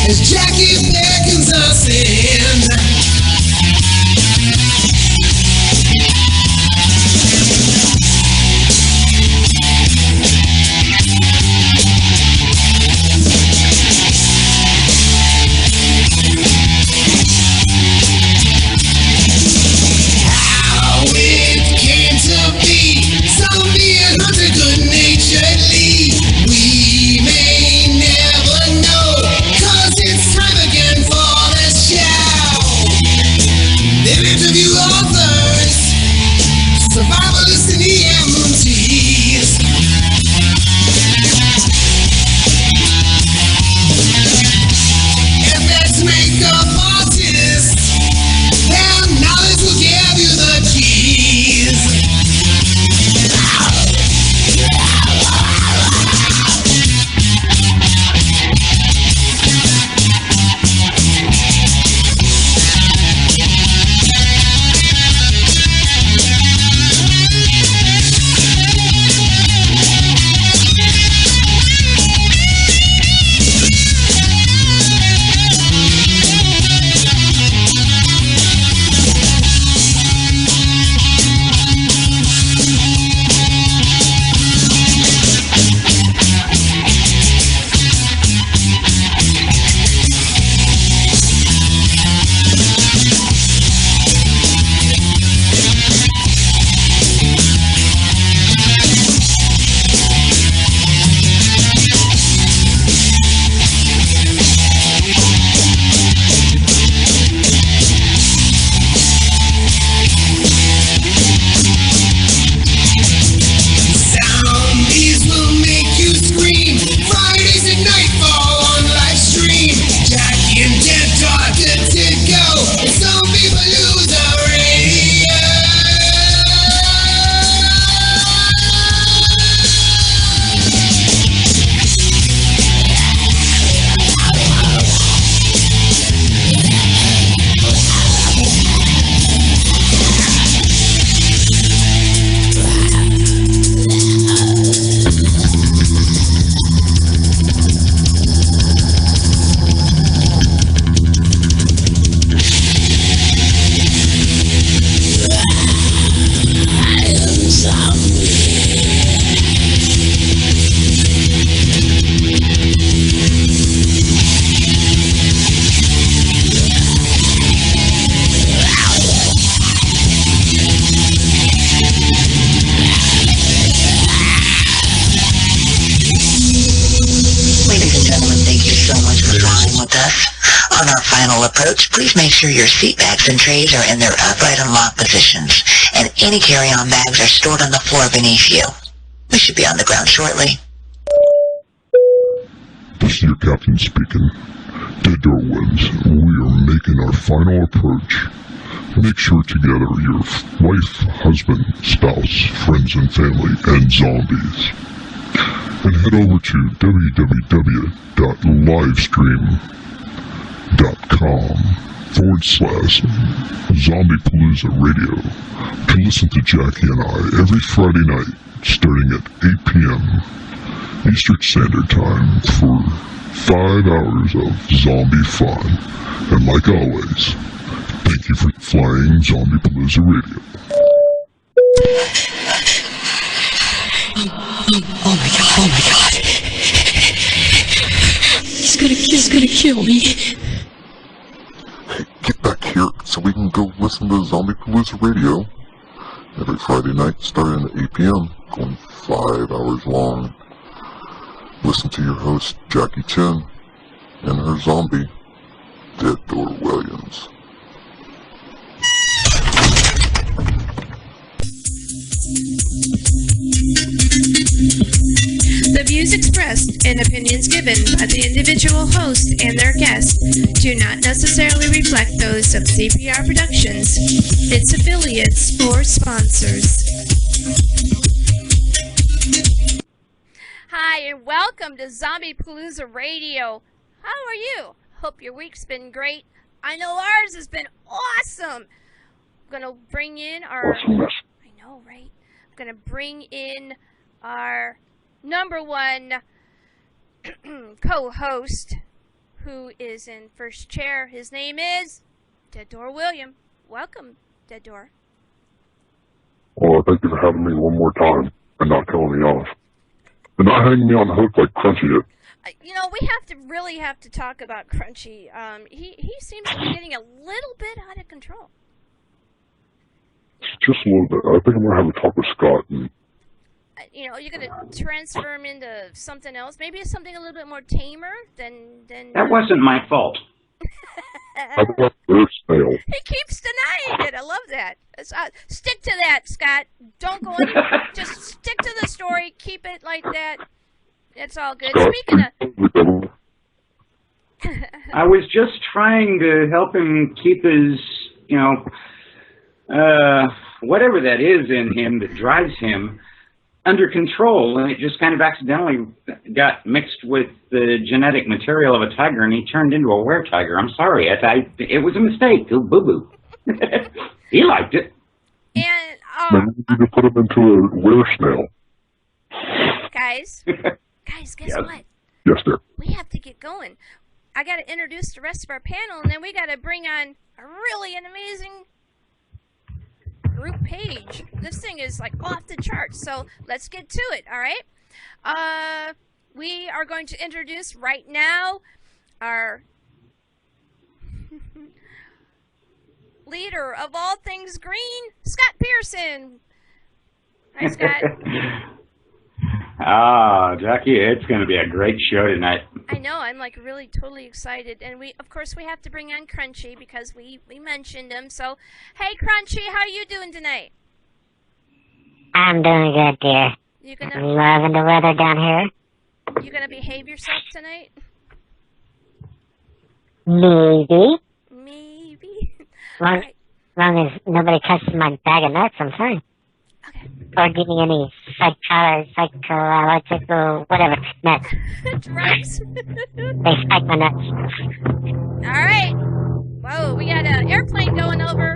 as Jackie beckons us in. How it came to be, zombie and hunter good-naturedly. We may never know, 'cause it's time again for the show. They interview authors, survivalists and EMTs. FX makeup artists, their knowledge will give you the keys. Zombies will make you scream. Fridays at nightfall on live stream. Jackie and Deb are good to go. It's Zombiepalooza Radio. Ladies and gentlemen, thank you so much for flying with us. On our final approach, please make sure your seat bags and trays are in their upright and locked positions, and any carry-on bags are stored on the floor beneath you. We should be on the ground shortly. This is your captain speaking. Dead door winds. We are making our final approach. Make sure to gather your wife, husband, spouse, friends and family, and zombies. And head over to www.livestream.com/Zombiepalooza Radio to listen to Jackie and I every Friday night starting at 8 p.m. Eastern Standard Time for 5 hours of zombie fun. And like always, thank you for flying Zombiepalooza Radio. Oh my god. He's gonna kill me. Hey, get back here so we can go listen to Zombiepalooza Radio every Friday night starting at 8 p.m. going 5 hours long. Listen to your host, Jackie Chin, and her zombie, Dead Door Williams. The views expressed and opinions given by the individual host and their guests do not necessarily reflect those of CPR Productions, its affiliates, or sponsors. Hi, and welcome to Zombiepalooza Radio. How are you? Hope your week's been great. I know ours has been awesome. I'm going to bring in our... I know, right? I'm going to bring in our number one co-host, who is in first chair. His name is Dead Door William. Welcome, Dead Door. Well, thank you for having me one more time and not killing me off. And not hanging me on the hook like Crunchy did. You know, we really have to talk about Crunchy. He seems to be getting a little bit out of control. Just a little bit. I think I'm going to have a talk with Scott. And you know, you're going to transfer him into something else. Maybe it's something a little bit more tamer than... That wasn't my fault. how about their snail? He keeps denying it. I love that. Stick to that, Scott. Don't go in. Just stick to the story. Keep it like that. It's all good. Scott, Speaking of... I was just trying to help him keep his, you know, whatever that is in him that drives him under control, and it just kind of accidentally got mixed with the genetic material of a tiger, and he turned into a were-tiger. I'm sorry. It was a mistake. Boo-boo. He liked it. And, Maybe you could put him into a were-snail. guys, guess Yes. what? Yes, sir. We have to get going. I got to introduce the rest of our panel, and then we got to bring on an amazing group page. This thing is like off the charts, so let's get to it, all right? We are going to introduce right now our leader of all things green, Scott Pearson. Hi, Scott. Jackie, it's going to be a great show tonight. I know, I'm like really totally excited, and of course we have to bring on Crunchy because we mentioned him. So, hey Crunchy, how are you doing tonight? I'm doing good, dear. You gonna Loving the weather down here. you gonna behave yourself tonight? Maybe. Maybe. Long, long as nobody touches my bag of nuts, I'm fine. Okay. Or give me any psychological, whatever, nuts. Drugs. They spike my nuts. All right. Whoa, we got an airplane going over.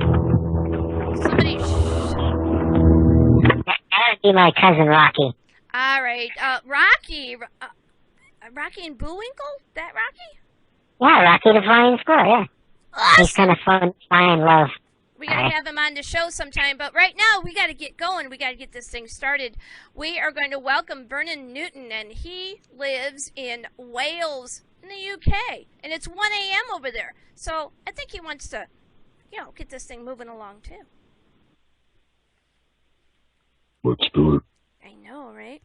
Somebody. That would be my cousin Rocky. All right, Rocky. Rocky and Bullwinkle? That Rocky? Yeah, Rocky the Flying Squirrel, yeah. He's Awesome. kind of flying low. We got to have him on the show sometime, but right now we got to get going. We got to get this thing started. We are going to welcome Vernon Newton, and he lives in Wales, in the UK, and it's 1 a.m. over there. So I think he wants to, get this thing moving along too. Let's do it. I know, right?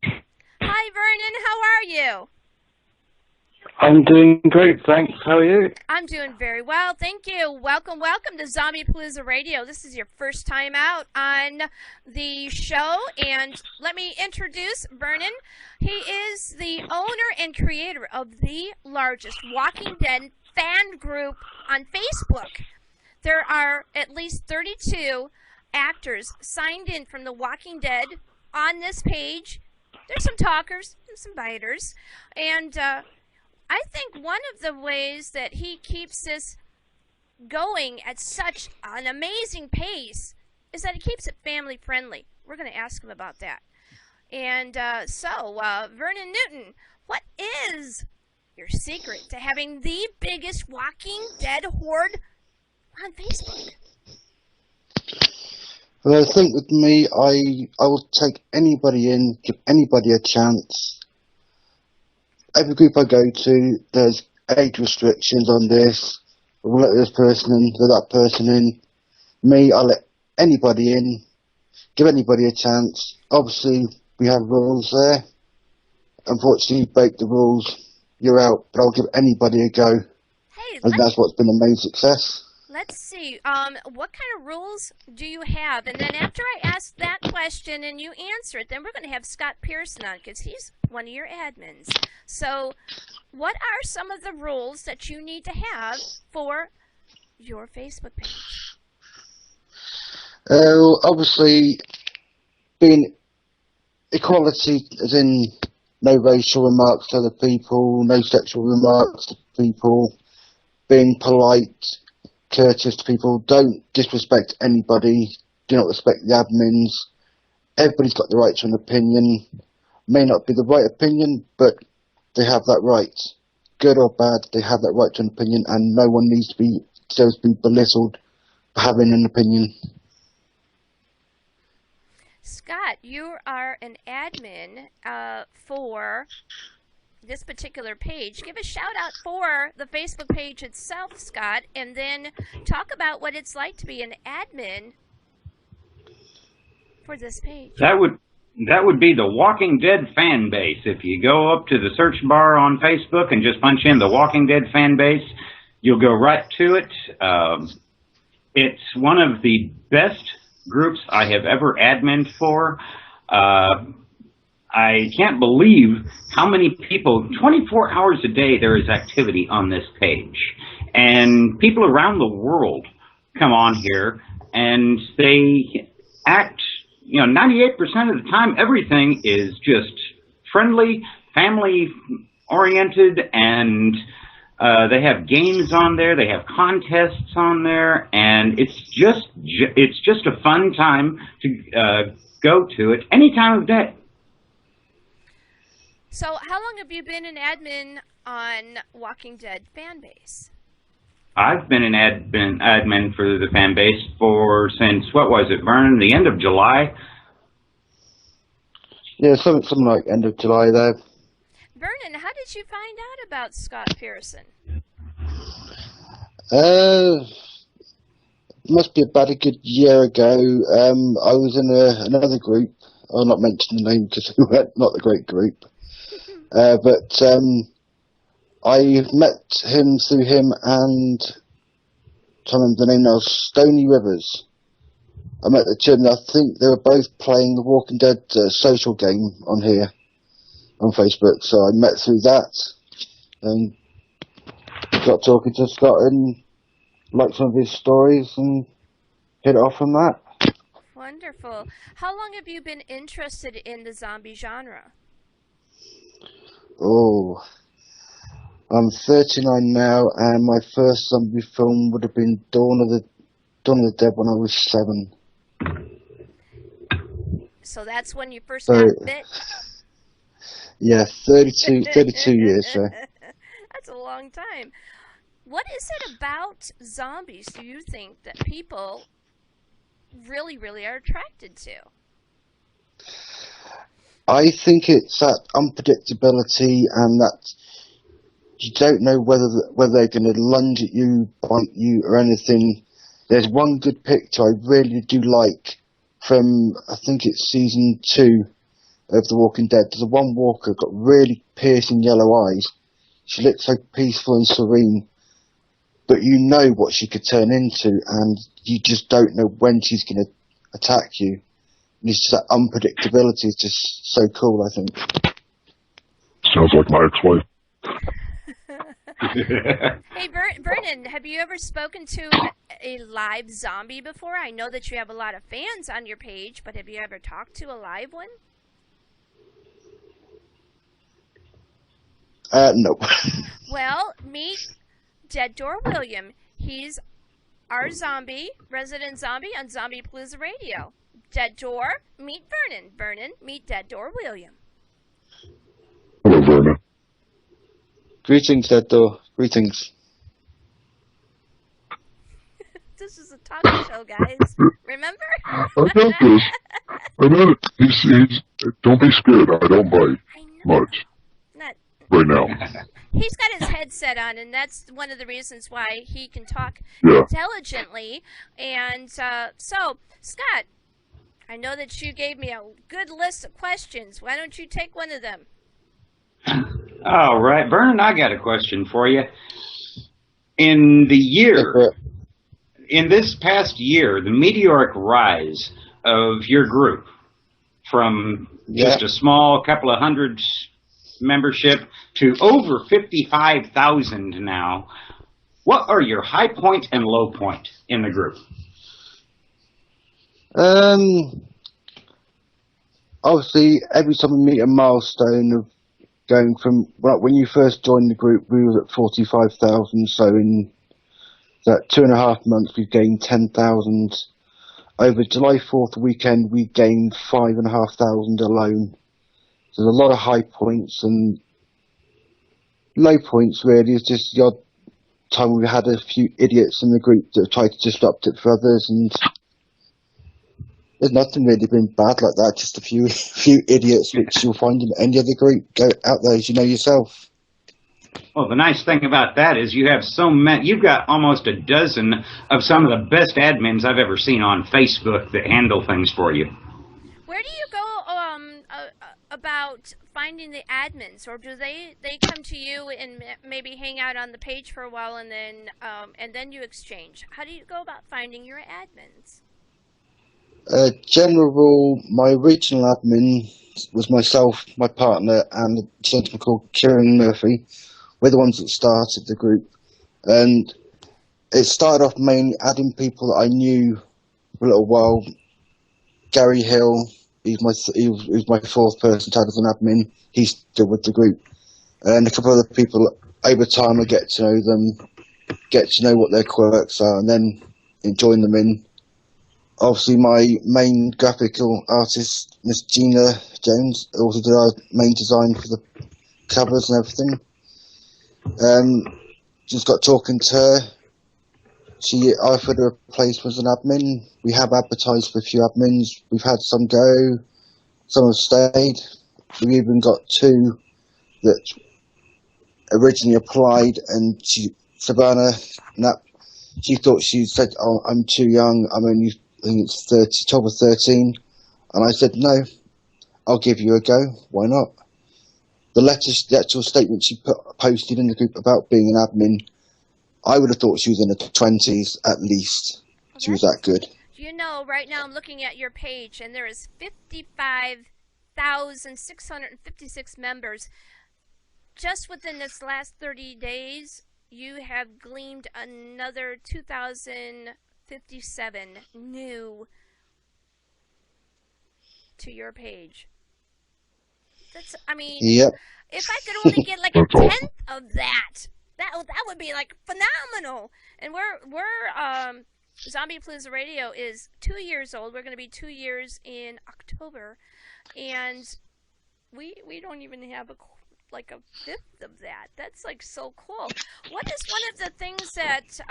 Hi, Vernon. How are you? I'm doing great, thanks. How are you? I'm doing very well, thank you. Welcome to Zombiepalooza Radio. This is your first time out on the show, and let me introduce Vernon. He is the owner and creator of the largest Walking Dead fan group on Facebook. There are at least 32 actors signed in from The Walking Dead on this page. There's some talkers and some biters, and I think one of the ways that he keeps this going at such an amazing pace is that he keeps it family friendly. We're going to ask him about that. And Vernon Newton, what is your secret to having the biggest Walking Dead horde on Facebook? Well, I think with me, I will take anybody in, give anybody a chance. Every group I go to, there's age restrictions on this. We'll let this person in, let that person in. Me, I'll let anybody in, give anybody a chance. Obviously, we have rules there. Unfortunately, you break the rules, you're out. But I'll give anybody a go. Hey, And that's what's been the main success. let's see. What kind of rules do you have? And then after I ask that question and you answer it, then we're going to have Scott Pearson on because he's one of your admins. So what are some of the rules that you need to have for your Facebook page? Obviously, being equality, as in no racial remarks to other people, no sexual remarks to people, being polite, courteous to people, don't disrespect anybody, do not respect the admins. Everybody's got the right to an opinion. May not be the right opinion, but they have that right. good or bad, they have that right to an opinion, and no one needs to be belittled for having an opinion. Scott, you are an admin for this particular page. Give a shout out for the Facebook page itself, Scott, and then talk about what it's like to be an admin for this page. That would be the Walking Dead fan base. If you go up to the search bar on Facebook and just punch in the Walking Dead fan base, you'll go right to it. It's one of the best groups I have ever admined for. I can't believe how many people, 24 hours a day, there is activity on this page. And people around the world come on here and they act, 98% of the time, everything is just friendly, family-oriented, and they have games on there, they have contests on there, and it's just a fun time to go to it any time of day. So, how long have you been an admin on Walking Dead Fanbase? I've been an admin for the fan base since, what was it, Vernon, the end of July? Yeah, something like end of July there. Vernon, how did you find out about Scott Pearson? Must be about a good year ago. I was in another group. I'll not mention the name because we're not a great group. But I met him through him and I'm trying to remember the name now, Stony Rivers. I met the two, and I think they were both playing the Walking Dead social game on here on Facebook. So I met through that and got talking to Scott and liked some of his stories and hit it off from that. Wonderful. How long have you been interested in the zombie genre? Oh, I'm 39 now, and my first zombie film would have been Dawn of the Dead when I was 7. So that's when you first got bit? Yeah, 32 years. So. That's a long time. What is it about zombies do you think that people really, really are attracted to? I think it's that unpredictability and that you don't know whether they're going to lunge at you, bite you, or anything. There's one good picture I really do like from, I think it's season 2 of The Walking Dead. There's one walker got really piercing yellow eyes. She looks so peaceful and serene, but you know what she could turn into, and you just don't know when she's going to attack you. And it's just that unpredictability is just so cool, I think. Sounds like my ex-wife. Hey, Vernon, have you ever spoken to a live zombie before? I know that you have a lot of fans on your page, but have you ever talked to a live one? No. Well, meet Dead Door William. He's our resident zombie on Zombiepalooza Radio. Dead Door, meet Vernon. Vernon, meet Dead Door William. Hello, Vernon. Greetings, Dead Door. Greetings. This is a talk show, guys. Remember? I got this. I know it. Don't be scared. I don't bite much. Right now. He's got his headset on, and that's one of the reasons why he can talk intelligently. And so, Scott, I know that you gave me a good list of questions. Why don't you take one of them? All right, Vernon, I got a question for you. In this past year, the meteoric rise of your group from just a small couple of hundred membership to over 55,000 now, what are your high point and low point in the group? Obviously, every time we meet a milestone of going from, well, when you first joined the group, we were at 45,000, so in that 2.5 months, we've gained 10,000. Over July 4th weekend, we gained 5,500 alone. So there's a lot of high points, and low points really is just the odd time we had a few idiots in the group that tried to disrupt it for others, and there's nothing really been bad like that, just a few idiots which you'll find in any other group go out there, as you know yourself. Well, the nice thing about that is you have so many, you've got almost a dozen of some of the best admins I've ever seen on Facebook that handle things for you. Where do you go about finding the admins, or do they come to you and maybe hang out on the page for a while and then you exchange? How do you go about finding your admins? General rule, my original admin was myself, my partner, and a gentleman called Kieran Murphy. We're the ones that started the group, and it started off mainly adding people that I knew for a little while. Gary Hill, he was my fourth person to add as an admin. He's still with the group, and a couple of other people. Over time, I get to know them, get to know what their quirks are, and then join them in. Obviously, my main graphical artist, Miss Gina Jones, also did our main design for the covers and everything. Just got talking to her. She offered a replacement as an admin. We have advertised for a few admins. We've had some go, some have stayed. We even got two that originally applied, and Savannah Knapp, she thought, she said, "Oh, I'm too young. I'm only, I think it's 12 or 13. And I said, "No, I'll give you a go. Why not?" The actual statement she posted in the group about being an admin, I would have thought she was in her 20s at least. She was that good. You know, right now I'm looking at your page, and there is 55,656 members. Just within this last 30 days, you have gleaned another 2,057 new to your page. That's, I mean, yep. If I could only get like a tenth of that, that would be like phenomenal. And we're Zombiepalooza Radio is 2 years old. We're going to be 2 years in October, and we don't even have a fifth of that. That's like so cool. What is one of the things that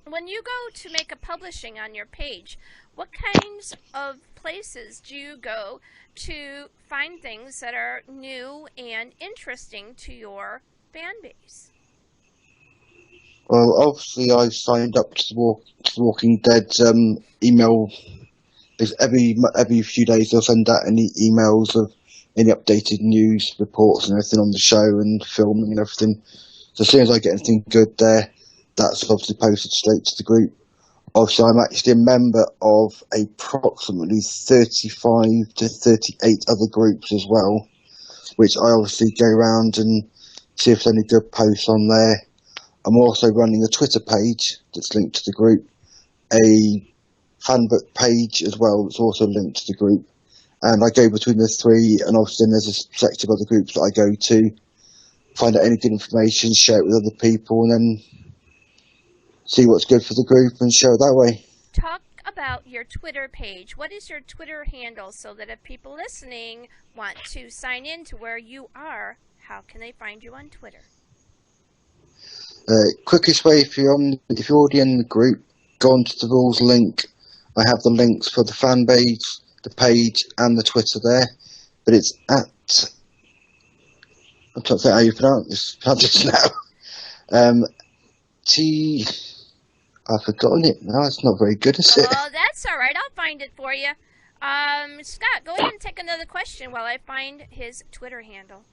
when you go to make a publishing on your page, what kinds of places do you go to find things that are new and interesting to your fan base? Well, obviously I signed up to the Walking Dead email. Every few days they'll send out any emails of any updated news, reports and everything on the show and filming and everything. So as soon as I get anything good there, that's obviously posted straight to the group. Obviously, I'm actually a member of approximately 35 to 38 other groups as well, which I obviously go around and see if there's any good posts on there. I'm also running a Twitter page that's linked to the group, a fanbook page as well that's also linked to the group, and I go between the three, and obviously there's a section of other groups that I go to, find out any good information, share it with other people, and then see what's good for the group and share it that way. Talk about your Twitter page. What is your Twitter handle, so that if people listening want to sign in to where you are, how can they find you on Twitter? Quickest way, if you're already in the group, go onto the rules link. I have the links for the fan page, the page, and the Twitter there. But it's at, I'm trying to think how you pronounce this now. I've forgotten it now. It's not very good, is it? Oh, that's all right. I'll find it for you. Scott, go ahead and take another question while I find his Twitter handle.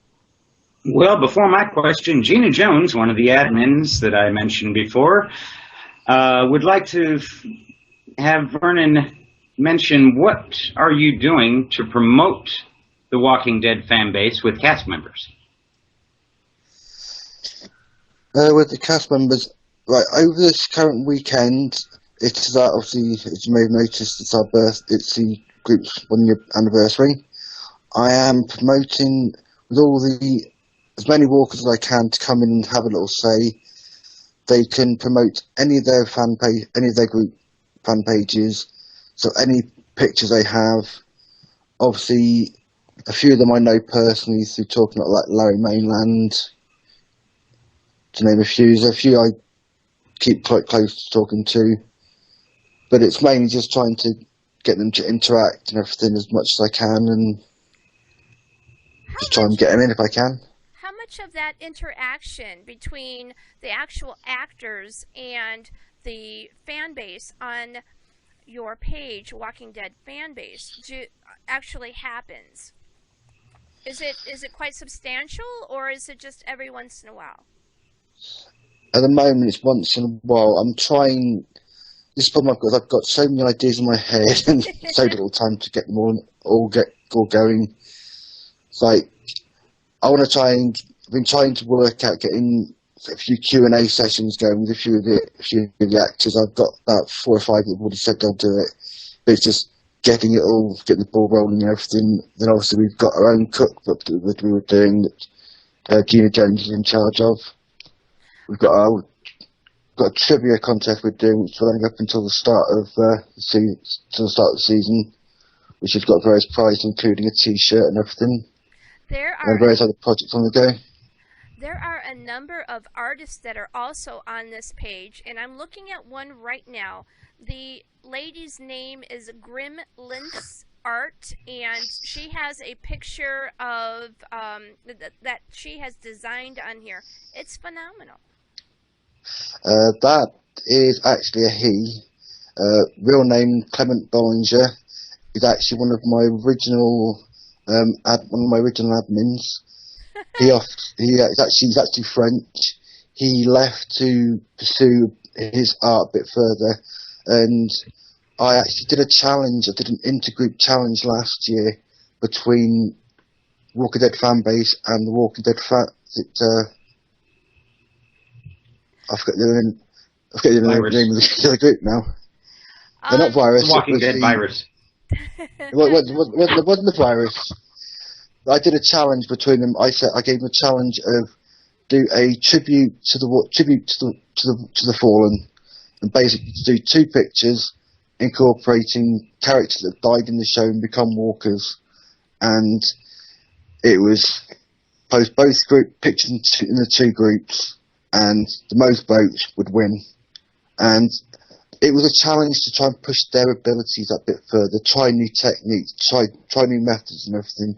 Well, before my question, Gina Jones, one of the admins that I mentioned before, would like to have Vernon mention, what are you doing to promote the Walking Dead fan base with cast members? With the cast members, right, over this current weekend, it's obviously, as you may have noticed, it's the group's 1 year anniversary. I am promoting with as many walkers as I can to come in and have a little say. They can promote any of their group fan pages, so any pictures they have. Obviously, a few of them I know personally through talking about like Lower Mainland, to name a few. There's a few I keep quite close to talking to, but it's mainly just trying to get them to interact and everything as much as I can, and just try and get them in if I can. How much of that interaction between the actual actors and the fan base on your page, Walking Dead fan base, actually happens? Is it quite substantial, or is it just every once in a while? At the moment, it's once in a while. I'm trying. This is the problem I've got so many ideas in my head and so little time to get them all going. It's like I want to try and. I've been trying to work out getting a few Q&A sessions going with a few of the actors. I've got about 4 or 5 that have already said they'll do it. But it's just getting the ball rolling and everything. Then obviously we've got our own cookbook that we were doing that Gina Jones is in charge of. We've got a trivia contest we're doing, which is running up until the start of the season, which has got various prizes, including a T-shirt and everything. And various other projects on the go. There are a number of artists that are also on this page, and I'm looking at one right now. The lady's name is Grim Lintz Art, and she has a picture of that she has designed on here. It's phenomenal. That is actually a he. Real name Clement Bollinger is actually one of my original admins. He's actually French. He left to pursue his art a bit further, and I actually did a challenge. I did an intergroup challenge last year between Walking Dead fanbase and the Walking Dead I forget the name of the other group now. They're not virus. The Walking Dead virus. It wasn't the virus. I did a challenge between them. I gave them a challenge of do a tribute to the fallen, and basically to do 2 pictures incorporating characters that died in the show and become walkers, and it was post both pictures in the 2 groups, and the most votes would win. And it was a challenge to try and push their abilities a bit further, try new techniques, try new methods and everything.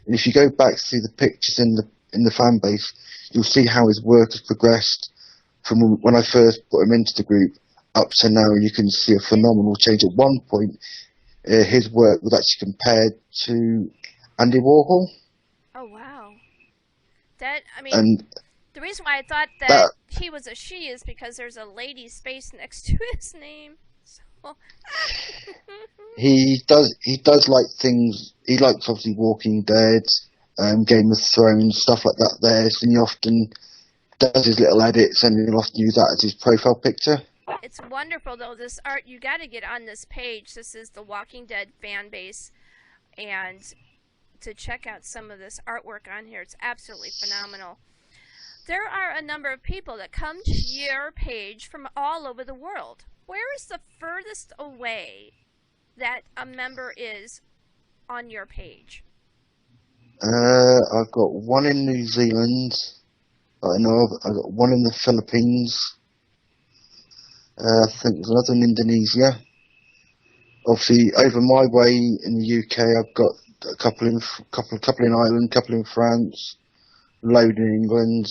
And if you go back through the pictures in the fan base, you'll see how his work has progressed from when I first put him into the group up to now. You can see a phenomenal change. At one point, his work was actually compared to Andy Warhol. Oh wow! And the reason why I thought that he was a she is because there's a lady space next to his name. So. He does like things. He likes obviously Walking Dead, Game of Thrones, stuff like that. So he often does his little edits, and he'll often use that as his profile picture. It's wonderful though. This art, you got to get on this page. This is the Walking Dead fan base, and to check out some of this artwork on here, it's absolutely phenomenal. There are a number of people that come to your page from all over the world. Where is the furthest away that a member is on your page? I've got one in New Zealand. I know I've got one in the Philippines. I think there's another in Indonesia. Obviously, over my way in the UK, I've got a couple in Ireland, a couple in France, a load in England,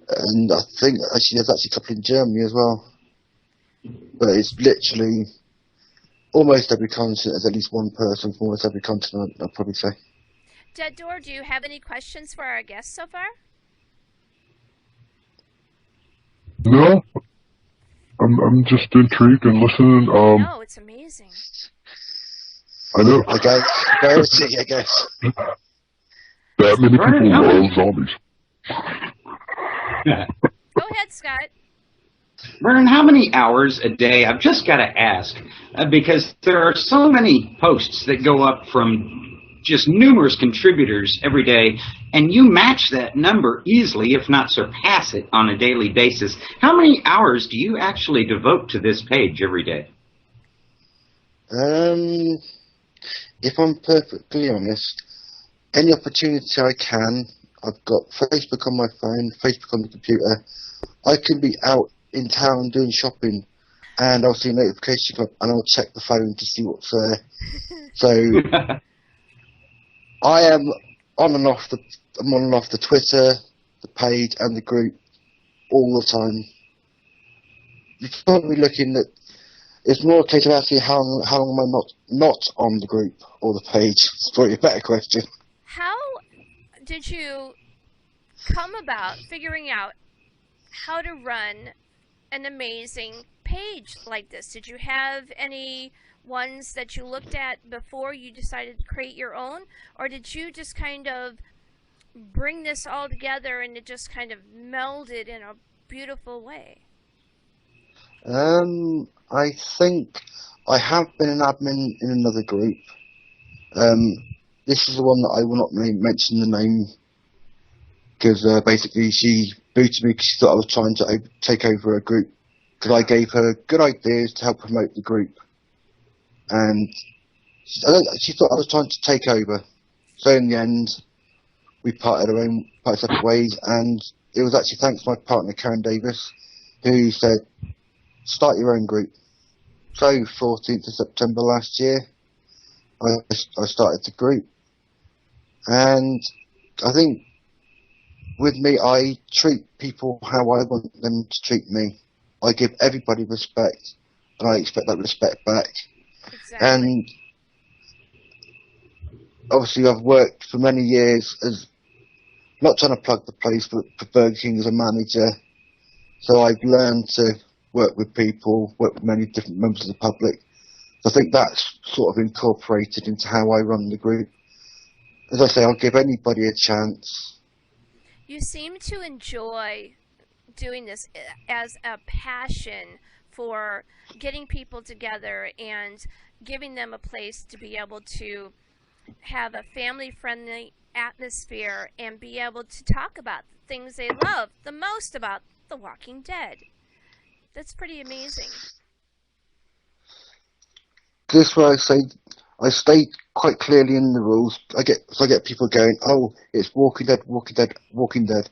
and I think there's actually a couple in Germany as well. But it's literally almost every continent. There's at least one person from almost every continent, I'd probably say. Dead Door, do you have any questions for our guests so far? No. I'm just intrigued and listening. No, it's amazing. I know. I guess. That many people love zombies. Go ahead, Scott. Vernon, how many hours a day? I've just got to ask, because there are so many posts that go up from just numerous contributors every day, and you match that number easily, if not surpass it, on a daily basis. How many hours do you actually devote to this page every day? If I'm perfectly honest, any opportunity I can, I've got Facebook on my phone, Facebook on the computer. I can be out in town doing shopping, and I'll see a notification come up, and I'll check the phone to see what's there. So I am on and off the Twitter, the page, and the group all the time. You're probably looking at. It's more a case of asking how long am I not on the group or the page. It's probably a better question. How did you come about figuring out how to run an amazing page like this? Did you have any ones that you looked at before you decided to create your own? Or did you just kind of bring this all together and it just kind of melded in a beautiful way? I think I have been an admin in another group. This is the one that I will not mention the name, because basically she booted me because she thought I was trying to take over a group, because I gave her good ideas to help promote the group, and she thought I was trying to take over. So in the end, we parted separate ways, and it was actually thanks to my partner Karen Davis, who said, start your own group. So 14th of September last year, I started the group, and I think with me, I treat people how I want them to treat me. I give everybody respect, and I expect that respect back. Exactly. And obviously I've worked for many years as, not trying to plug the place, but for Burger King as a manager. So I've learned to work with people, work with many different members of the public. So I think that's sort of incorporated into how I run the group. As I say, I'll give anybody a chance. You seem to enjoy doing this as a passion for getting people together and giving them a place to be able to have a family-friendly atmosphere and be able to talk about the things they love the most about The Walking Dead. That's pretty amazing. This is where I state quite clearly in the rules. I get people going, oh, it's Walking Dead, Walking Dead, Walking Dead.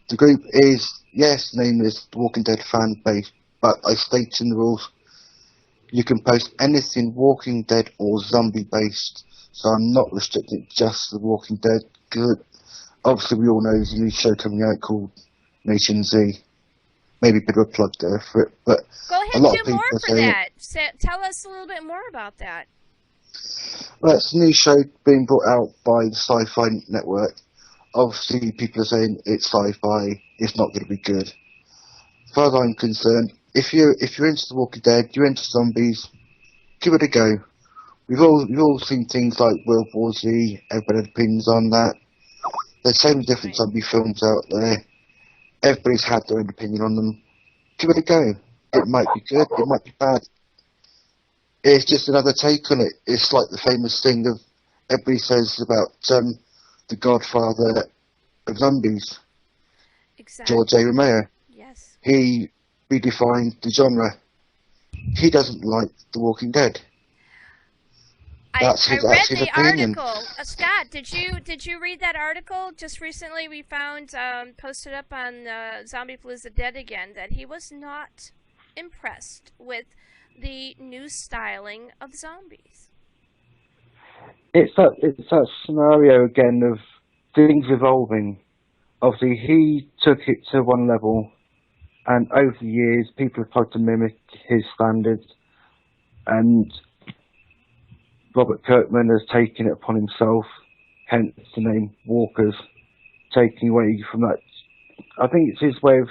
The group is, yes, the name is The Walking Dead fan base, but I state in the rules, you can post anything Walking Dead or zombie based. So I'm not restricting just The Walking Dead. Because obviously we all know there's a new show coming out called Nation Z. Maybe a bit of a plug there for it, but go ahead, a lot do of people more for say that. Tell us a little bit more about that. Well, it's a new show being brought out by the Sci-Fi Network. Obviously, people are saying it's sci-fi, it's not going to be good. As far as I'm concerned, if you're into The Walking Dead, you're into zombies, give it a go. We've all seen things like World War Z. Everybody had opinions on that. There's so many different zombie films out there. Everybody's had their own opinion on them. Give it a go. It might be good, it might be bad. It's just another take on it. It's like the famous thing of everybody says about the Godfather of zombies, Exactly. George A. Romero. Yes. He redefined the genre. He doesn't like The Walking Dead. I read the opinion. article. Scott, did you read that article just recently? We found posted up on Zombiepalooza Dead Again that he was not impressed with the new styling of zombies. It's that scenario again of things evolving. Obviously, he took it to one level, and over the years, people have tried to mimic his standards, and Robert Kirkman has taken it upon himself, hence the name Walkers, taking away from that. I think it's his way of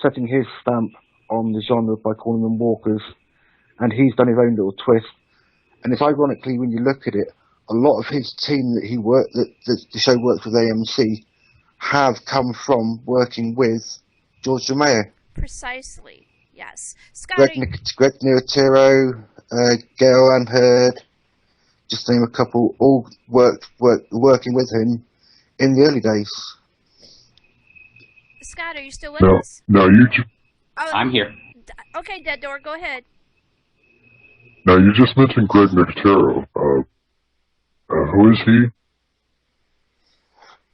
setting his stamp on the genre by calling them Walkers, and he's done his own little twist. And it's ironically, when you look at it, a lot of his team that the show works with AMC have come from working with George Romero. Precisely, yes. Scott, Greg Nicotero, Gail Ann Hurd, just to name a couple, all working with him in the early days. Scott, are you still with us? No, I'm here. Okay, Dead Door, go ahead. Now, you just mentioned Greg Nicotero. Who is he?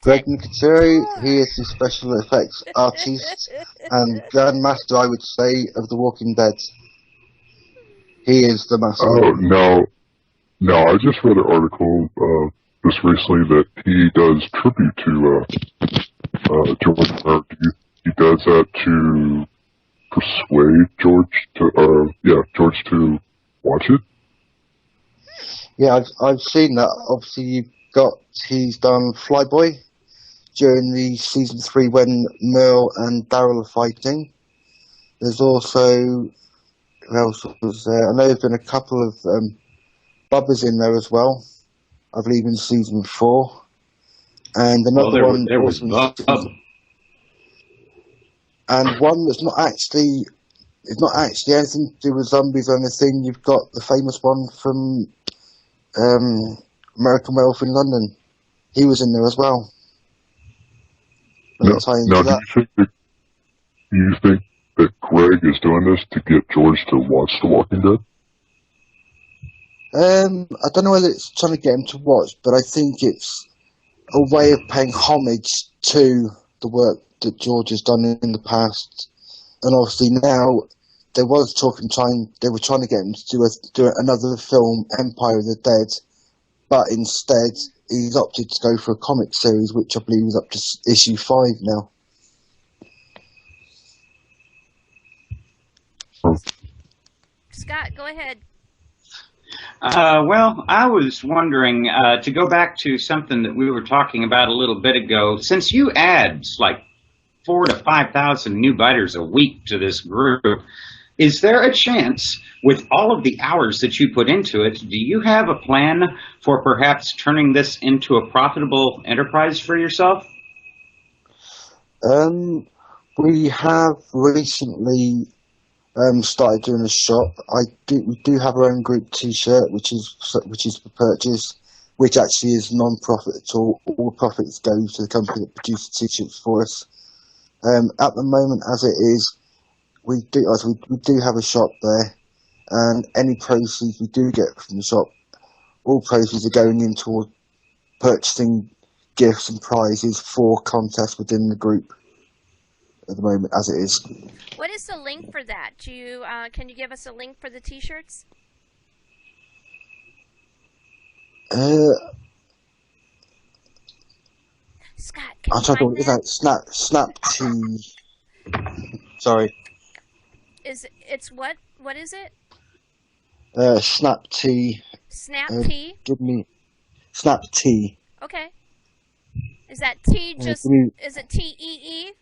Greg Nicoteri, he is the special effects artist and grandmaster, I would say, of The Walking Dead. He is the master. Oh, no, I just read an article just recently that he does tribute to George Romero. He does that to persuade George to watch it. Yeah, I've seen that. Obviously, he's done Flyboy during the season 3 when Merle and Daryl are fighting. There's also, who else was there? I know there's been a couple of Bubbas in there as well, I believe in season 4. And another one. There was Bub. And one that's not actually anything to do with zombies or anything. You've got the famous one from American Werewolf in London. He was in there as well. Now, do you think that Greg is doing this to get George to watch The Walking Dead? I don't know whether it's trying to get him to watch, but I think it's a way of paying homage to the work that George has done in the past. And obviously now they were trying to get him to do another film, Empire of the Dead, but instead he's opted to go for a comic series, which I believe is up to issue 5 now. Scott, go ahead. Well, I was wondering, to go back to something that we were talking about a little bit ago, since you add like 4,000 to 5,000 new biters a week to this group, is there a chance, with all of the hours that you put into it, do you have a plan for perhaps turning this into a profitable enterprise for yourself? We have recently started doing a shop. We do have our own group T-shirt, which is for purchase, which actually is non-profit at all. All profits go to the company that produces T-shirts for us. At the moment, as it is, we do have a shop there, and any proceeds we do get from the shop, all proceeds are going in toward purchasing gifts and prizes for contests within the group. At the moment, as it is. What is the link for that? Can you give us a link for the T-shirts? Scott, I'm trying to think. Is that Snap Tea? Sorry. It's what? What is it? Snap Tea. Snap Tea. Give me Snap Tea. Okay. Is that T just? Is it TEE?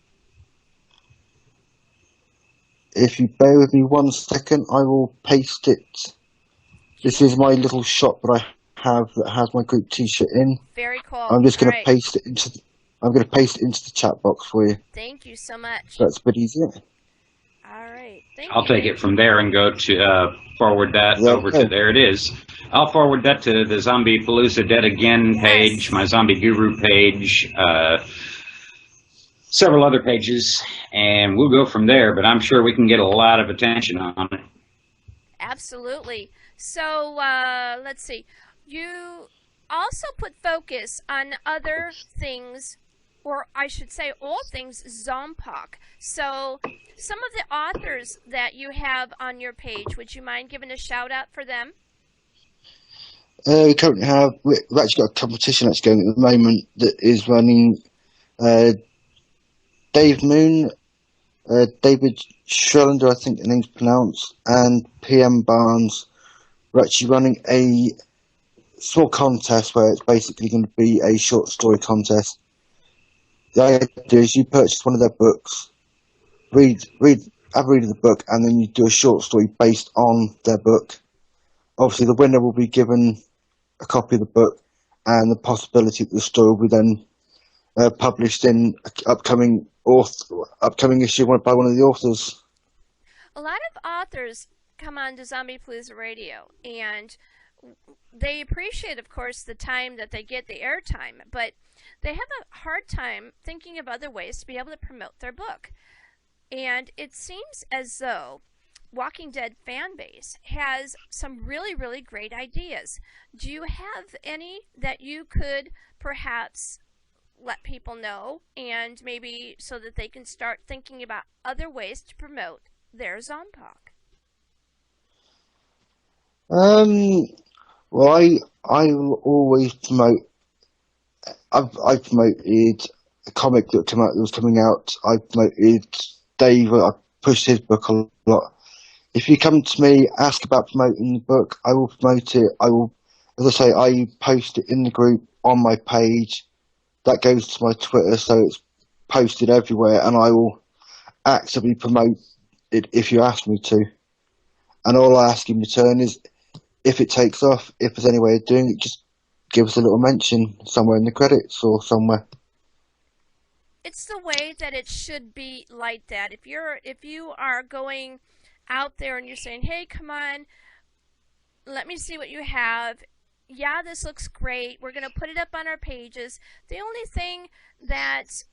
If you bear with me 1 second, I will paste it. This is my little shop that I have that has my group T-shirt in. Very cool. I'm just going to paste it into. I'm going to paste it into the chat box for you. Thank you so much. So that's a bit easier. All right. I'll take it from there and go to forward that over to there. It is. I'll forward that to the Zombiepalooza Dead Again page, my Zombie Guru page. Several other pages, and we'll go from there, but I'm sure we can get a lot of attention on it. Absolutely. So, let's see. You also put focus on other things, or I should say all things Zompoc. So, some of the authors that you have on your page, would you mind giving a shout out for them? We currently have, we've actually got a competition that's going at the moment that is running Dave Moon, David Schrellander, I think the name's pronounced, and PM Barnes. We're actually running a small contest where it's basically going to be a short story contest. The idea is you purchase one of their books, have a read of the book, and then you do a short story based on their book. Obviously, the winner will be given a copy of the book, and the possibility that the story will be then published in upcoming issue by one of the authors. A lot of authors come on to Zombiepalooza Radio, and they appreciate, of course, the time that they get, the airtime, but they have a hard time thinking of other ways to be able to promote their book. And it seems as though Walking Dead fan base has some really, really great ideas. Do you have any that you could perhaps let people know, and maybe so that they can start thinking about other ways to promote their Zompok? Well, I will always promote. I promoted a comic that was coming out. I promoted Dave. I pushed his book a lot. If you come to me, ask about promoting the book, I will promote it. I will, as I say, I post it in the group on my page. That goes to my Twitter, so it's posted everywhere, and I will actively promote it if you ask me to. And all I ask in return is, if it takes off, if there's any way of doing it, just give us a little mention somewhere in the credits or somewhere. It's the way that it should be like that. If you are going out there and you're saying, hey, come on, let me see what you have. Yeah, this looks great. We're going to put it up on our pages. The only thing that,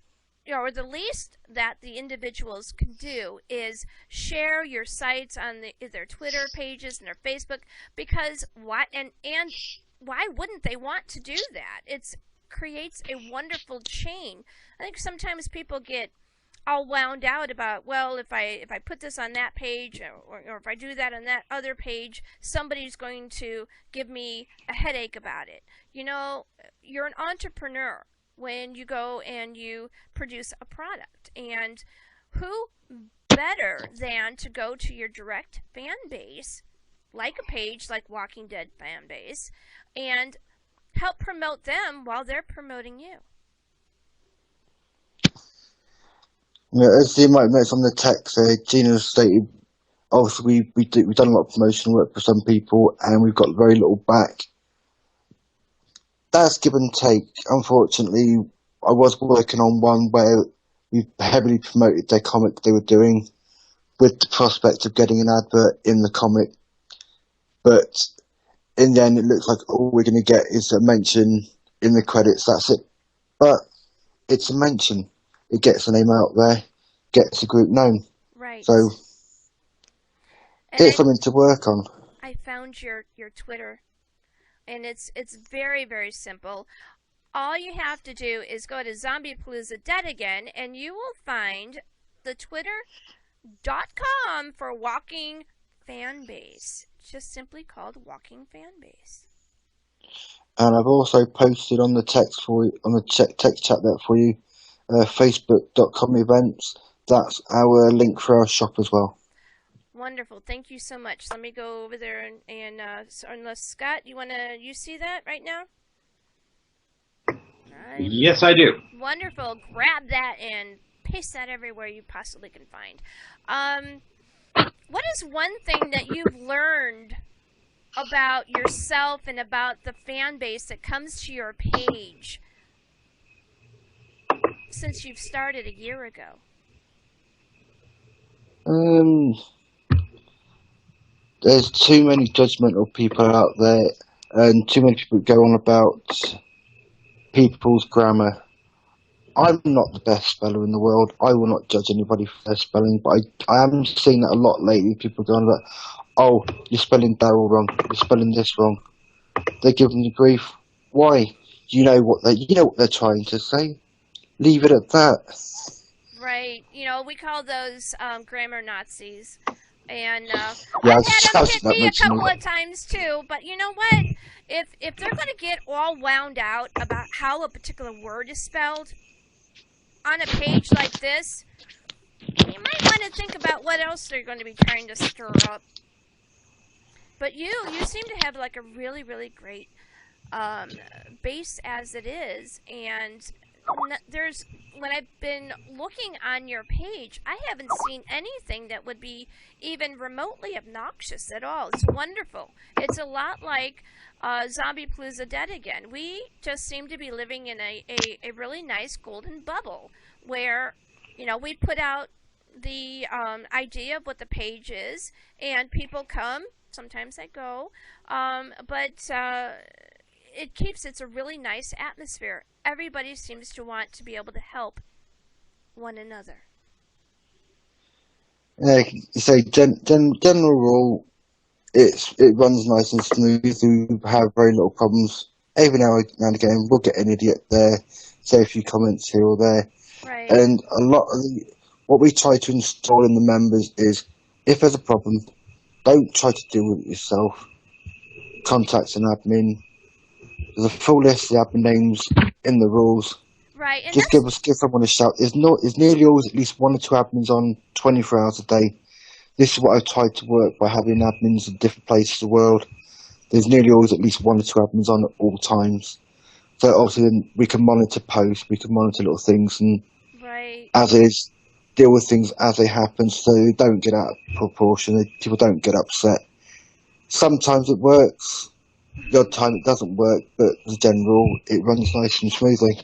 or the least that the individuals can do is share your sites on their Twitter pages and their Facebook, because why wouldn't they want to do that? It creates a wonderful chain. I think sometimes people get all wound out about, well, if I put this on that page or if I do that on that other page, somebody's going to give me a headache about it. You know, you're an entrepreneur when you go and you produce a product, and who better than to go to your direct fan base, like a page like Walking Dead fan base, and help promote them while they're promoting you. Yeah, as you might notice on the text, Gina stated, obviously we've done a lot of promotional work for some people, and we've got very little back. That's give and take. Unfortunately, I was working on one where we heavily promoted their comic they were doing, with the prospect of getting an advert in the comic. But in the end, it looks like all we're going to get is a mention in the credits. That's it. But it's a mention. It gets the name out there, gets the group known. Right. So it's something to work on. I found your Twitter, and it's very, very simple. All you have to do is go to Zombiepalooza Dead Again, and you will find the Twitter.com for Walking Fanbase. It's just simply called Walking Fanbase. And I've also posted on the text text chat there for you, Facebook.com events. That's our link for our shop as well. Wonderful. Thank you so much. Let me go over there and unless Scott, you see that right now? Yes, I do. Wonderful. Grab that and paste that everywhere you possibly can find. What is one thing that you've learned about yourself and about the fan base that comes to your page since you've started a year ago? There's too many judgmental people out there, and too many people go on about people's grammar. I'm not the best speller in the world. I will not judge anybody for their spelling, but I am seeing that a lot lately. People going about, oh, you're spelling Daryl wrong. You're spelling this wrong. They're giving you grief. Why? You know what they're trying to say. Leave it at that. Right. You know, we call those grammar Nazis. And yeah, I've had them hit me a couple of times too. But you know what? If they're going to get all wound out about how a particular word is spelled on a page like this, you might want to think about what else they're going to be trying to stir up. But you seem to have like a really, really great base as it is, and when I've been looking on your page, I haven't seen anything that would be even remotely obnoxious at all. It's wonderful. It's a lot like Zombiepalooza Dead Again. We just seem to be living in a really nice golden bubble where, you know, we put out the idea of what the page is, and people come. Sometimes they go, but it's a really nice atmosphere. Everybody seems to want to be able to help one another. Yeah, so general rule, it runs nice and smooth. We have very little problems every now and again we'll get an idiot there, say a few comments here or there. Right. And a lot of what we try to install in the members is, if there's a problem, don't try to deal with it yourself. Contact an admin. There's a full list of admin names in the rules. Right. And Just give someone a shout. There's nearly always at least 1 or 2 admins on 24 hours a day. This is what I've tried to work by having admins in different places of the world. There's nearly always at least 1 or 2 admins on at all times. So obviously then we can monitor posts, we can monitor little things, and right. as is, deal with things as they happen so they don't get out of proportion, people don't get upset. Sometimes it works, the odd time it doesn't work, but as a general, it runs nice and smoothly.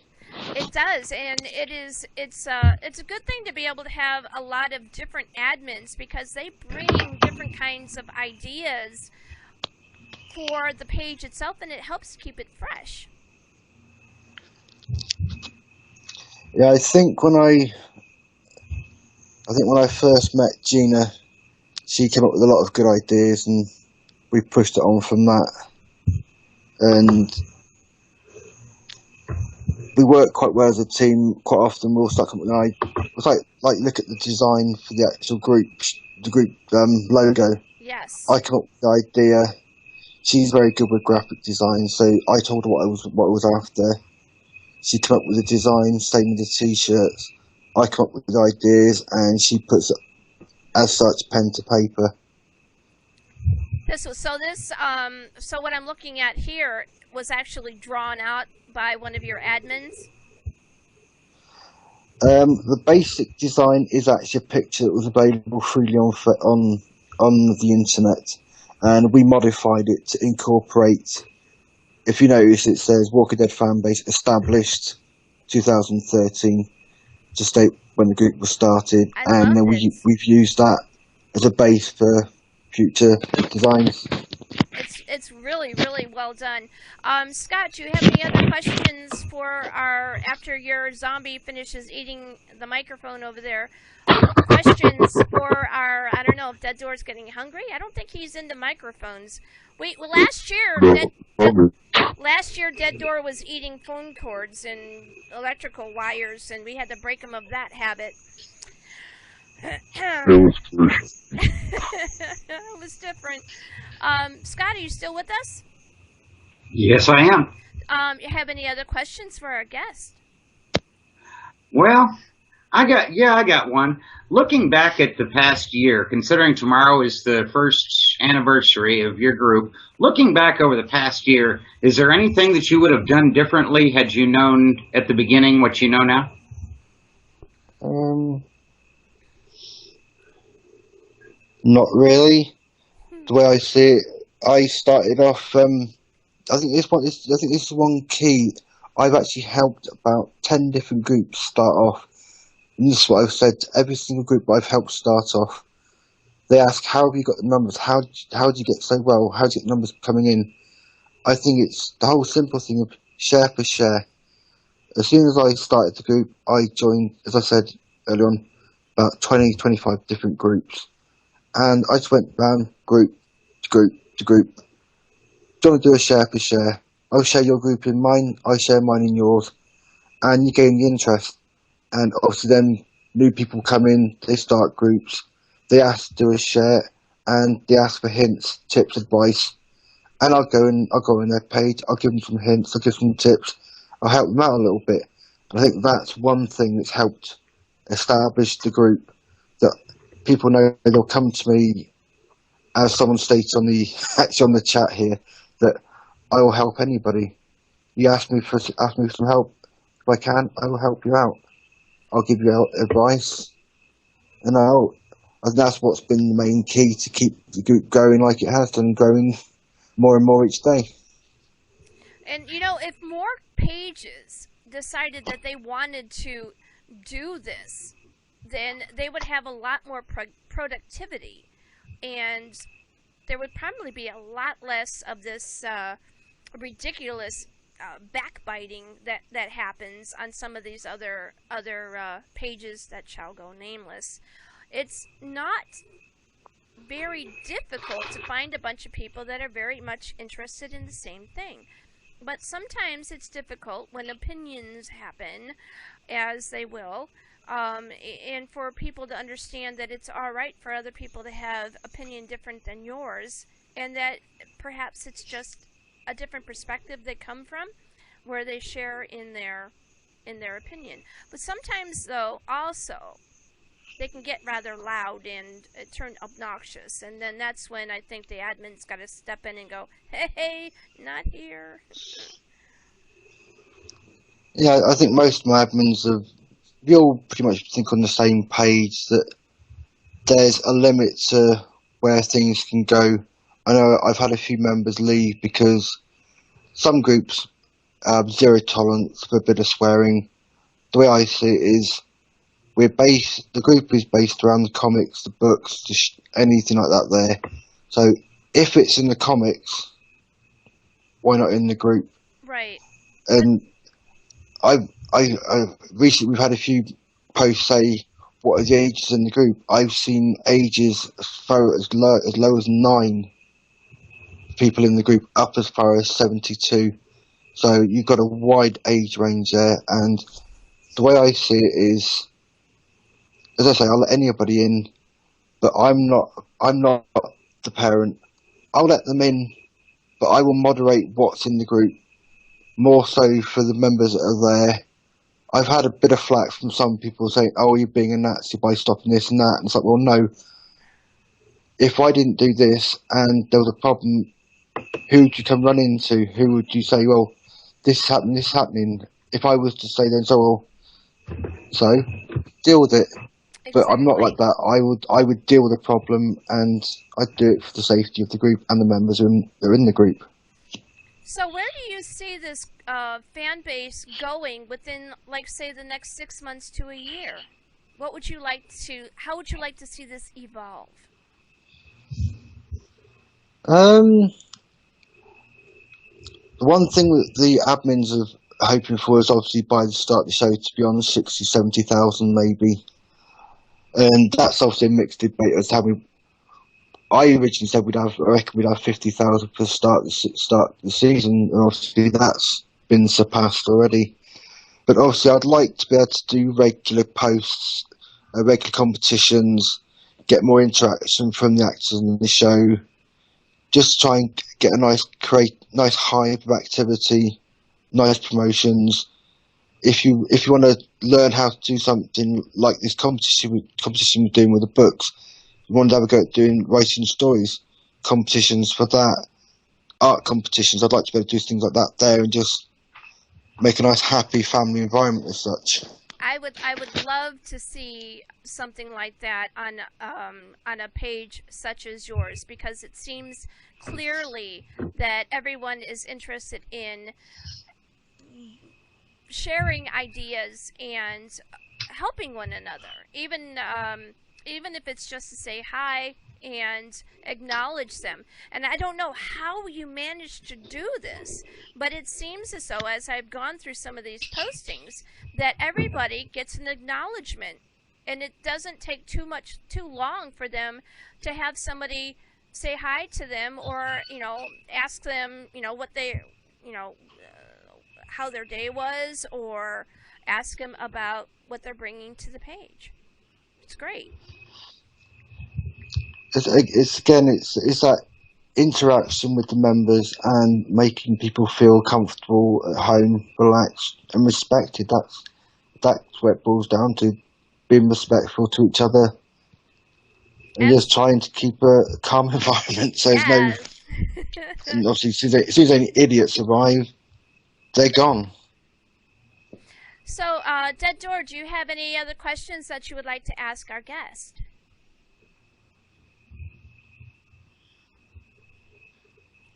It does, and it's a good thing to be able to have a lot of different admins, because they bring different kinds of ideas for the page itself, and it helps keep it fresh. Yeah, I think when I first met Gina, she came up with a lot of good ideas, and we pushed it on from that. And we work quite well as a team. Quite often we'll start coming up with like look at the design for the actual group, logo. Yes. I come up with the idea. She's very good with graphic design, so I told her what I was after. She came up with the design, same with the t-shirts. I come up with the ideas, and she puts it as such pen to paper. So what I'm looking at here was actually drawn out by one of your admins? The basic design is actually a picture that was available freely on the internet, and we modified it to incorporate. If you notice, it says Walking Dead fanbase established 2013 to state when the group was started, and then we've used that as a base for future designs. It's really, really well done. Scott, do you have any other questions for after your zombie finishes eating the microphone over there? Questions for I don't know if Dead Door's getting hungry. I don't think he's into microphones. Wait, well, last year Dead Door was eating phone cords and electrical wires, and we had to break him of that habit. It was different. Scott, are you still with us? Yes, I am. You have any other questions for our guest? Well, I got one. Looking back at the past year, considering tomorrow is the first anniversary of your group, looking back over the past year, is there anything that you would have done differently had you known at the beginning what you know now? Not really. The way I see it, I started off. I think this is one key. I've actually helped about 10 different groups start off. And this is what I've said to every single group I've helped start off. They ask, how have you got the numbers? How do you get so well? How do you get the numbers coming in? I think it's the whole simple thing of share for share. As soon as I started the group, I joined, as I said earlier on, about 20, 25 different groups. And I just went round group to group to group. Do you want to do a share for share? I'll share your group in mine, I share mine in yours. And you gain the interest. And obviously then new people come in, they start groups, they ask to do a share, and they ask for hints, tips, advice. And I'll go on their page, I'll give them some hints, I'll give them tips, I'll help them out a little bit. And I think that's one thing that's helped establish the group, that people know they'll come to me, as someone states on the chat here, that I will help anybody. You ask me for some help, if I can, I will help you out. I'll give you advice, and that's what's been the main key to keep the group going like it has done, growing more and more each day. And if more pages decided that they wanted to do this, then they would have a lot more productivity, and there would probably be a lot less of this ridiculous backbiting that happens on some of these other pages that shall go nameless. It's not very difficult to find a bunch of people that are very much interested in the same thing. but sometimes it's difficult when opinions happen, as they will, and for people to understand that it's all right for other people to have opinion different than yours, and that perhaps it's just a different perspective they come from, where they share in their opinion. But sometimes, though, also, they can get rather loud and turn obnoxious, and then that's when I think the admin's got to step in and go, hey, not here. Yeah, I think most of my admins we all pretty much think on the same page that there's a limit to where things can go. I know I've had a few members leave because some groups have zero tolerance for a bit of swearing. The way I see it is, the group is based around the comics, the books, anything like that there. So if it's in the comics, why not in the group? Right. And I recently we've had a few posts say, what are the ages in the group? I've seen ages as low as 9 people in the group, up as far as 72. So you've got a wide age range there, and the way I see it is, as I say, I'll let anybody in, but I'm not the parent. I'll let them in, but I will moderate what's in the group, more so for the members that are there. I've had a bit of flack from some people saying, oh, you're being a Nazi by stopping this and that. And it's like, well, no. If I didn't do this and there was a problem, who would you come run into? Who would you say, well, this is happening? If I was to say then, so deal with it. Exactly. But I'm not like that. I would deal with the problem, and I'd do it for the safety of the group and the members who are in the group. So where do you see this fan base going within, like, say, the next 6 months to a year? How would you like to see this evolve? The one thing that the admins are hoping for is obviously by the start of the show to be on 60, 70,000 maybe. And that's obviously a mixed debate as to how I originally said I reckon we'd have 50,000 for the start of the season, and obviously that's been surpassed already. But obviously I'd like to be able to do regular posts, regular competitions, get more interaction from the actors in the show, just try and get a nice hive of activity, nice promotions. If you want to learn how to do something like this competition we're doing with the books, you want to have a go at writing stories, competitions for that, art competitions. I'd like to be able to do things like that there and just make a nice happy family environment as such. I would love to see something like that on a page such as yours, because it seems clearly that everyone is interested in sharing ideas and helping one another, even if it's just to say hi and acknowledge them. And I don't know how you managed to do this, but it seems as though, as I've gone through some of these postings, that everybody gets an acknowledgement, and it doesn't take too long for them to have somebody say hi to them, or ask them what they how their day was, or ask them about what they're bringing to the page. It's great. It's that interaction with the members and making people feel comfortable at home, relaxed and respected. That's what it boils down to, being respectful to each other and just trying to keep a calm environment. So there's no, and obviously as soon as any idiots arrive, they're gone. So, Dead Door, do you have any other questions that you would like to ask our guest?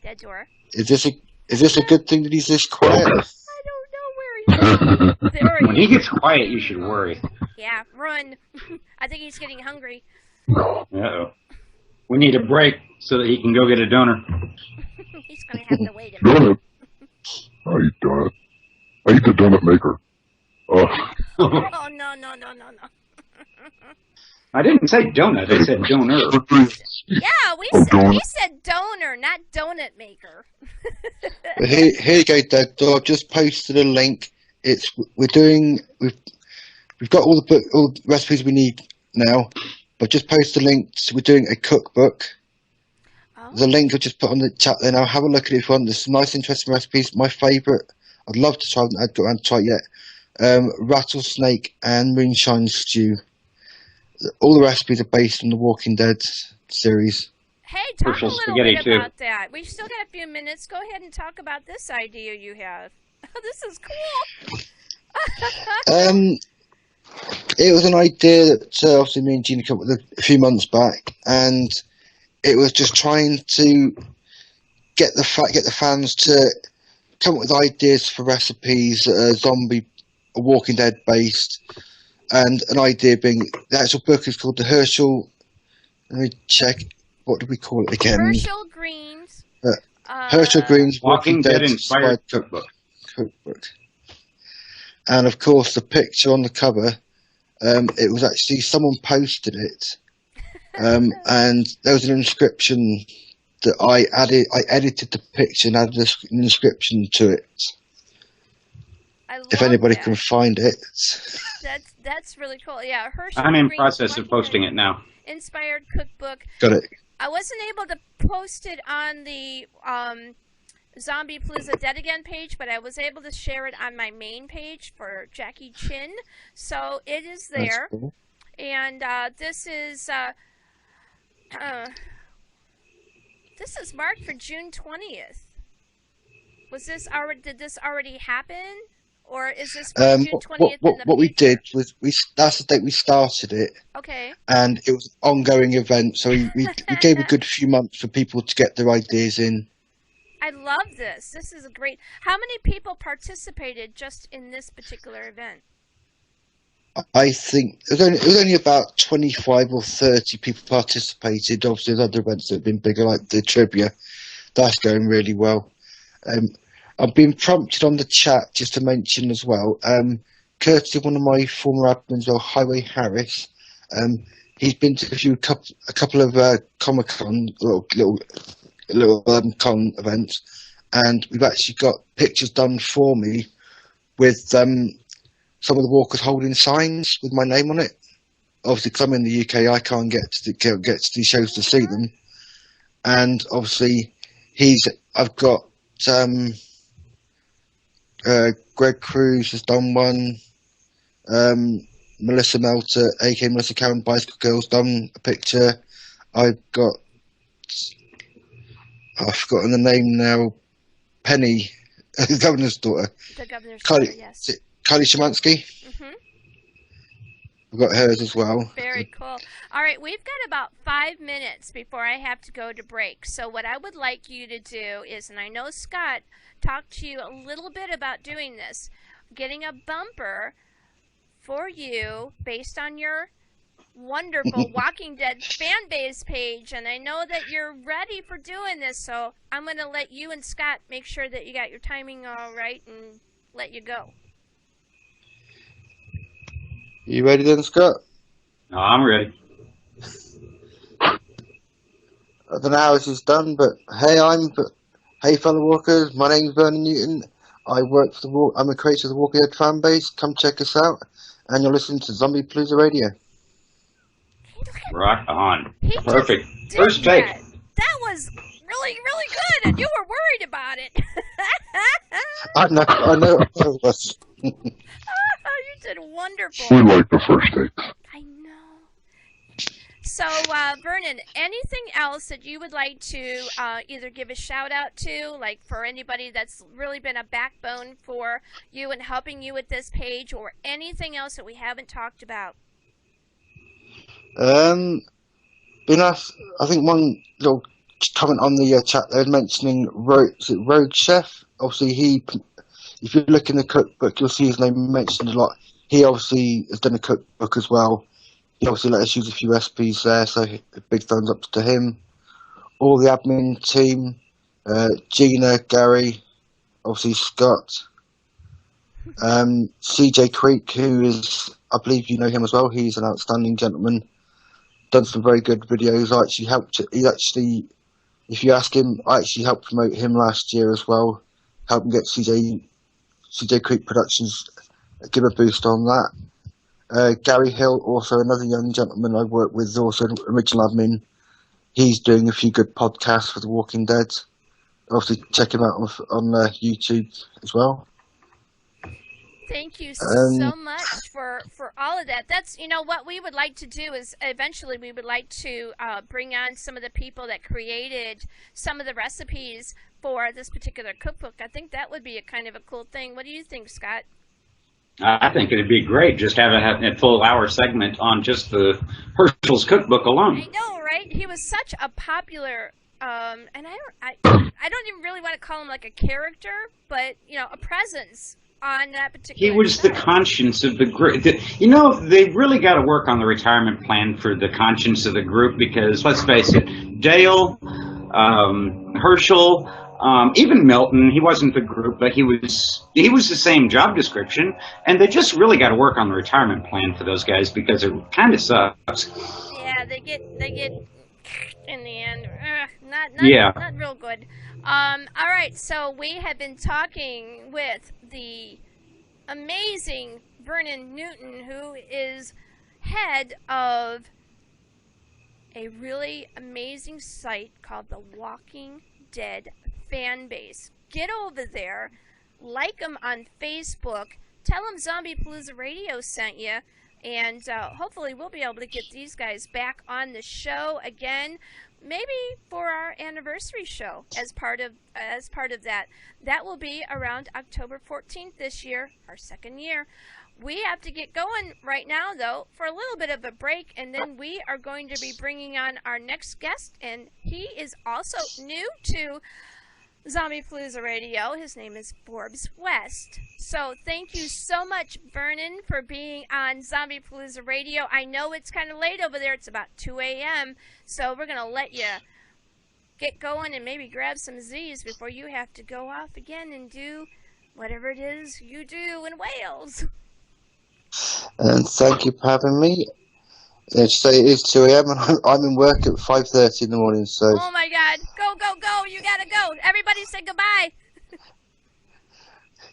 Dead Door. Is this a good thing that he's this quiet? I don't know where he is. When he gets quiet, you should worry. Yeah, run. I think he's getting hungry. Uh-oh. We need a break so that he can go get a donor. He's going to have to wait a minute. Donut. I eat donut. I eat the donut maker. Oh, no. I didn't say donut, I said donor. Yeah, we said donor, not donut maker. Here you go, Dad. So I've just posted a link. We've got all the recipes we need now. I've just posted a link. We're doing a cookbook. Oh. The link I've just put on the chat there now. Have a look at it if you want. There's some nice, interesting recipes. My favourite, I'd love to try. I haven't got around to try it yet. Rattlesnake and moonshine stew. All the recipes are based on the Walking Dead series. Hey, talk Crucial a little spaghetti, bit too. about that. We've still got a few minutes. Go ahead and talk about this idea you have. This is cool. It was an idea that obviously me and Gina came up with a few months back, and it was just trying to get the fans to come up with ideas for recipes that are zombie or Walking Dead based, and an idea being the actual book is called the Herschel. Let me check. What do we call it again? Herschel Green's. Herschel Green's Walking Dead inspired cookbook. And of course, the picture on the cover, it was actually someone posted it, and there was an inscription that I edited the picture and added an inscription to it. If anybody can find it. That's really cool. Yeah, Herschel. I'm in Green's process of posting it now. Inspired cookbook. Got it. I wasn't able to post it on the Zombiepalooza Dead Again page, but I was able to share it on my main page for Jackie Chin. So it is there. That's cool. And this is marked for June 20th. Did this already happen? Or is this for June 20th? What we did was that's the date we started it. Okay. And it was an ongoing event, so we gave a good few months for people to get their ideas in. I love this. This is a great. How many people participated just in this particular event? I think it was only about 25 or 30 people participated. Obviously, there's other events that have been bigger, like the trivia. That's going really well. I've been prompted on the chat just to mention as well, courtesy of one of my former admins, Highway Harris. He's been to a couple of Comic-Con, little con events, and we've actually got pictures done for me with some of the walkers holding signs with my name on it. Obviously, because I'm in the UK, I can't get to these shows to see them. And obviously, I've got Greg Cruz has done one. Melissa Melter, aka Melissa Cowan, Bicycle Girl's done a picture. I've forgotten the name now. Penny, the governor's daughter. The governor's daughter, yes. Kylie Shemansky. Mm-hmm. I've got hers as well. Very cool. All right, we've got about 5 minutes before I have to go to break. So what I would like you to do is, and I know Scott talked to you a little bit about doing this, getting a bumper for you based on your wonderful Walking Dead fan base page, and I know that you're ready for doing this, so I'm going to let you and Scott make sure that you got your timing all right and let you go. You ready then, Scott? No, I'm ready. I don't know how this is done, but hey fellow walkers, my name's Vernon Newton. I'm a creator of the Walking Dead fan base. Come check us out, and you're listening to Zombiepalooza Radio. Rock on. Perfect. First take. That was really, really good, and you were worried about it. I know. It was. You did wonderful. We like the first takes. I know. So, Vernon, anything else that you would like to either give a shout out to, like for anybody that's really been a backbone for you and helping you with this page, or anything else that we haven't talked about? Been asked, I think one little comment on the chat there mentioning Road Chef. Obviously, if you look in the cookbook, you'll see his name mentioned a lot. He obviously has done a cookbook as well. He obviously let us use a few recipes there, so a big thumbs up to him. All the admin team, Gina, Gary, obviously Scott, CJ Creek, who is, I believe you know him as well. He's an outstanding gentleman. Done some very good videos. He actually If you ask him, I actually helped promote him last year as well. Helped him get CJ Creek Productions, give a boost on that. Gary Hill, also another young gentleman I work with, also an original admin. He's doing a few good podcasts for The Walking Dead. Obviously, check him out on YouTube as well. Thank you so much for all of that. That's, what we would like to do is eventually we would like to bring on some of the people that created some of the recipes for this particular cookbook. I think that would be a kind of a cool thing. What do you think, Scott? I think it'd be great just have a full hour segment on just the Herschel's cookbook alone. I know, right? He was such a popular, and I don't even really want to call him like a character, but a presence on that particular. He was show. The conscience of the group. They really got to work on the retirement plan for the conscience of the group because let's face it, Dale, Herschel. Even Milton, he wasn't the group, but he was the same job description, and they just really got to work on the retirement plan for those guys because it kind of sucks. Yeah, they get in the end, not real good. All right, so we have been talking with the amazing Vernon Newton, who is head of a really amazing site called The Walking Dead Fan Base. Get over there, like them on Facebook, tell them Zombiepalooza Radio sent you, and hopefully we'll be able to get these guys back on the show again, maybe for our anniversary show as part of that. That will be around October 14th this year, our second year. We have to get going right now, though, for a little bit of a break, and then we are going to be bringing on our next guest, and he is also new to Zombiepalooza Radio. His name is Forbes West. So thank you so much, Vernon, for being on Zombiepalooza Radio. I know it's kind of late over there. It's about 2 a.m., so we're going to let you get going and maybe grab some Z's before you have to go off again and do whatever it is you do in Wales. And thank you for having me. Today it is 2 a.m. and I'm in work at 5:30 in the morning, so... Oh my God. Go, go, go. You gotta go. Everybody say goodbye.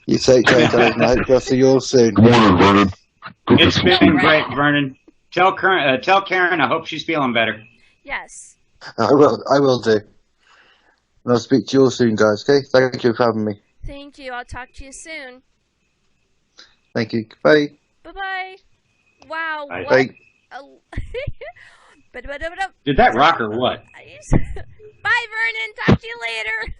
You take care, guys, and I hope I'll see you all soon. Good morning, Vernon. It's been great, Vernon. Tell Karen I hope she's feeling better. Yes. I will do. And I'll speak to you all soon, guys, okay? Thank you for having me. Thank you. I'll talk to you soon. Thank you. Bye. Bye-bye. Wow. Bye. What? Bye. Did that rock or what? Bye, Vernon. Talk to you later.